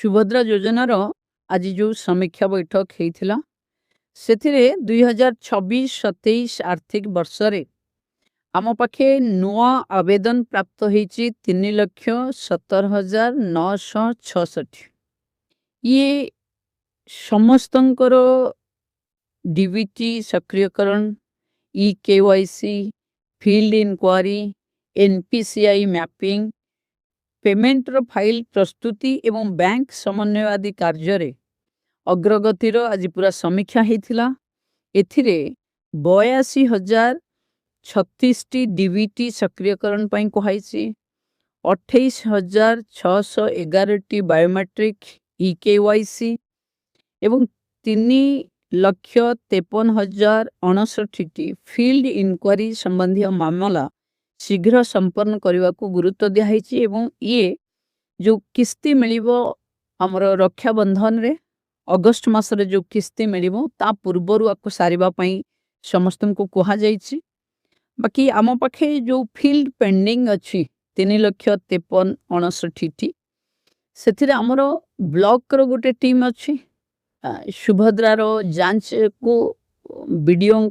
ସୁଭଦ୍ରା ଯୋଜନାର ଆଜି ଯେଉଁ ସମୀକ୍ଷା ବୈଠକ ହେଇଥିଲା ସେଥିରେ 2026-27 ଆର୍ଥିକ ବର୍ଷରେ ଆମ ପାଖେ ନୂଆ ଆବେଦନ ପ୍ରାପ୍ତ ହେଇଛି 3,17,966। ଇଏ ସମସ୍ତଙ୍କର ଡିବିଟି ସକ୍ରିୟକରଣ, KYC, field inquiry, NPCI mapping, पेमेंटर फाइल प्रस्तुति एवं बैंक समन्वय आदि कार्य अग्रगतिर आज पूरा समीक्षा होता। एथिरे 82,036 डीबीटी सक्रियकरण कहुई, 28,611 बायोमेट्रिक KYC एवं 3,53,059 फील्ड इनक्वारी संबंधी मामला शीघ्र संपन्न करने को गुरुत्व दिखाई। ये जो किस्ती मिलिबो हमर रक्षाबंधन रे अगस्त मासरे जो किस्ती मिलिबो ता पूर्वरु आपको सारिबा पई समस्त को कहा जाइछि। बाकी आम पाखे जो फील्ड पेंडिंग अच्छी 3,53,59 से आमर ब्लॉक रो गोटे टीम अच्छी। सुभद्रार जांच को बीडीओ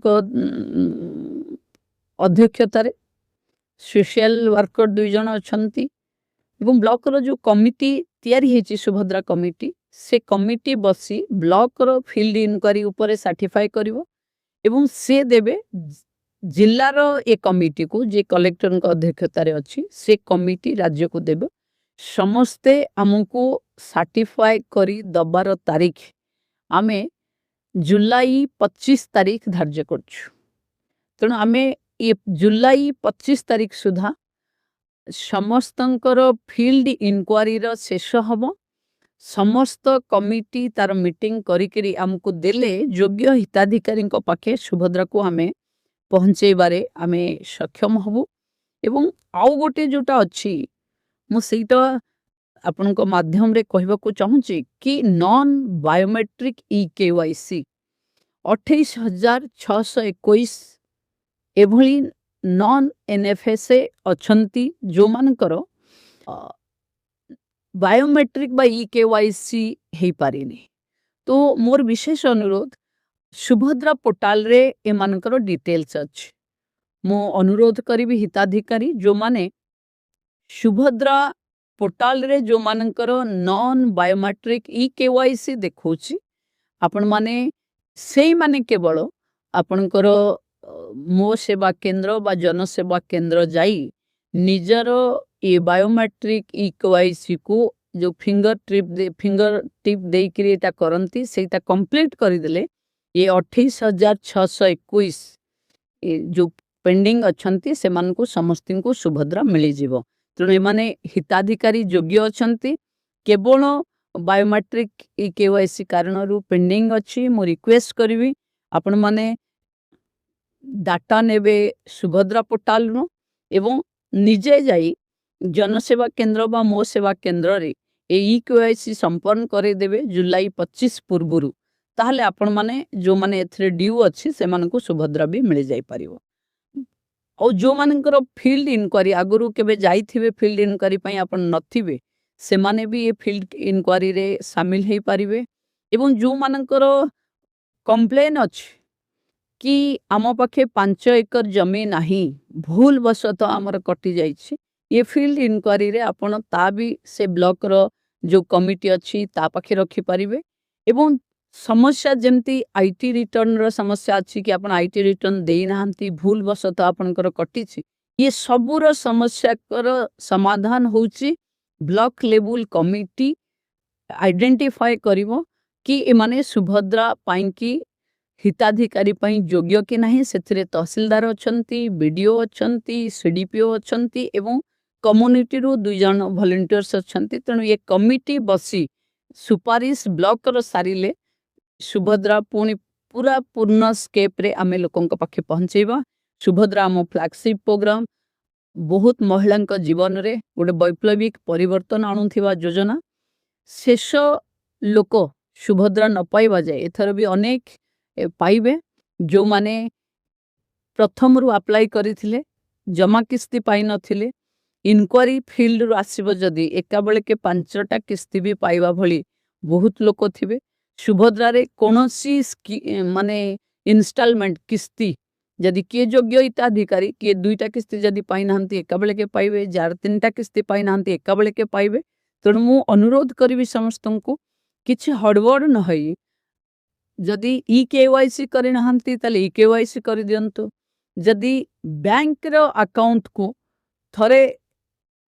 अध्यक्षतार सोशल वर्कर 2 जन अच्छी एवं ब्लॉक रो जो कमिटी तैयारी है सुभद्रा कमिटी, से कमिटी बसी ब्लॉक रो फील्ड इनक्वारी ऊपर सर्टिफाई करिवो एवं से देबे जिल्लार ए कमिटी को जे कलेक्टर अध्यक्षतार अच्छी से कमिटी राज्य को देबे। समस्ते हमको सर्टिफाई करी दबार तारीख आमे जुलाई 25 तारीख धार्य करछु। तेणु आमे ये जुलाई 25 तारीख सुधा समस्तंकर फील्ड इनक्वारी शेष हम। समस्त कमिटी तार मीटिंग करी आमको देले योग्य हिताधिकारी पाखे सुभद्रा को आमे पहुँचेबारे आमे सक्षम हबु। एवं आउ गोटे जोटा अच्छी मुझा आपण माध्यम रे कहबा को चाहूँगी कि नॉन बायोमेट्रिक KYC 28,621 एभली नॉन NFSA अच्छी जो मानकर बायोमेट्रिक बा KYC हो पारिनी। तो मोर विशेष अनुरोध सुभद्रा पोर्टाल रे एमानकर डिटेल्स अच्छी। मो अनुरोध करी हिताधिकारी जो माने सुभद्रा पोर्टाल रे जो मानकर नॉन बायोमेट्रिक KYC देखौछि आपण माने सेई माने केवल आपणकर मो सेवा केंद्र बा जनसेवा केंद्र जाई निजर ये बायोमेट्रिक KYC को जो फिंगर टिप देकरी एटा करंती सेटा कंप्लीट करदेले ये 28,621 जो पेंडिंग अच्छंती से मान को समस्त को सुभद्रा मिली जीवो। तेणु एमाने हिताधिकारी योग्य अच्छंती केवल बायोमेट्रिक KYC कारण पेंडिंग अच्छी। मो रिक्वेस्ट करी आपण माने डाटा नेबे सुभद्रा पोर्टाल नो एवं निजे जाई जनसेवा केंद्र बा मो सेवा केंद्र रे KYC संपन्न करे देबे जुलाई 25 पूर्वरु। ताहले आपण माने जो माने एथरे ड्यू अच्छी से मान को सुभद्रा भी मिल जाई परिवो। और जो मानकर फील्ड इनक्वारी आगुरु केबे जाइथिबे फील्ड इनक्वारी पई आपण नथिबे से माने भी ये फील्ड इनक्वारी रे शामिल हे पारिबे। एवं जो मानकर कंप्लेन अच्छी कि आम पाखे 5 एकर जमी नाही भूल बसत आमर कटि जाइछि, ये फील्ड इनक्वारी रे आपण ता भी से ब्लॉक रो जो कमिटी अच्छी ता पाखे रखी पारिबे। एवं समस्या जमती IT रिटर्न रो समस्या अच्छी कि आपण IT रिटर्न देई नाहंती भूल बसत आपणकर कटिछि, ये सबुर समस्या कर समाधान होउछि ब्लॉक लेवल कमिटी आइडेंटिफाई करिवो कि एमाने सुभद्रा पाई कि हिताधिकारी पाई योग्य कि नहीं। से तहसीलदार अच्छी, BDO अच्छी, CDPO अच्छी एवं कम्युनिटी रो 2 जन वॉलंटियर्स अच्छी। तेणु ये कमिटी बसी सुपारिश ब्लॉक रो सारिले सुभद्रा पुणी पूरा पूर्ण स्केप रे आमे लोकों पाखे पहुँचेबा। सुभद्रा आम फ्लैगशिप प्रोग्राम बहुत महिला जीवन रे गोटे वैप्लविक परिवर्तन आणुथिबा योजना। शेष लोक सुभद्रा न पाइबा जाए एथर भी अनेक पाइबे जो माने प्रथम रु अप्लाई करिथिले जमा किस्ती पाई नथिले इनक्वारी फिल्ड रू आसीबो जदि एका बेले के 5टा किस्ती भी पाइबा भली बहुत लोक थिबे। सुभद्रा रे कोनोसी माने इनस्टॉलमेंट किस्ती जदि किए योग्य हिताधिकारी किए 2टा किस्ती जदि पाई नांती एका बेले के पाइबे, जार 3टा किस्ती पाई नांती एका बेले के पाइबे। तेणु मु अनुरोध करी समस्तंकु किछि हड़बड़ न होई जदि ई केवाईसी करि नांती ताले ई केवाईसी करि दियंतु। जदि बैंक रो अकाउंट को थरे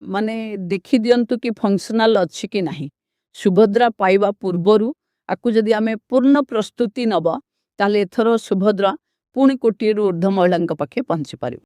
माने देखि दियंतु कि फंक्शनल अछि कि नाही। सुभद्रा पाइबा पूर्वरु आकु जदि आमे पूर्ण प्रस्तुति नबा ताले एथरो सुभद्रा पुणी कोटी ऊर्ध्व महिलांक पाखे पहुंची पारिबो।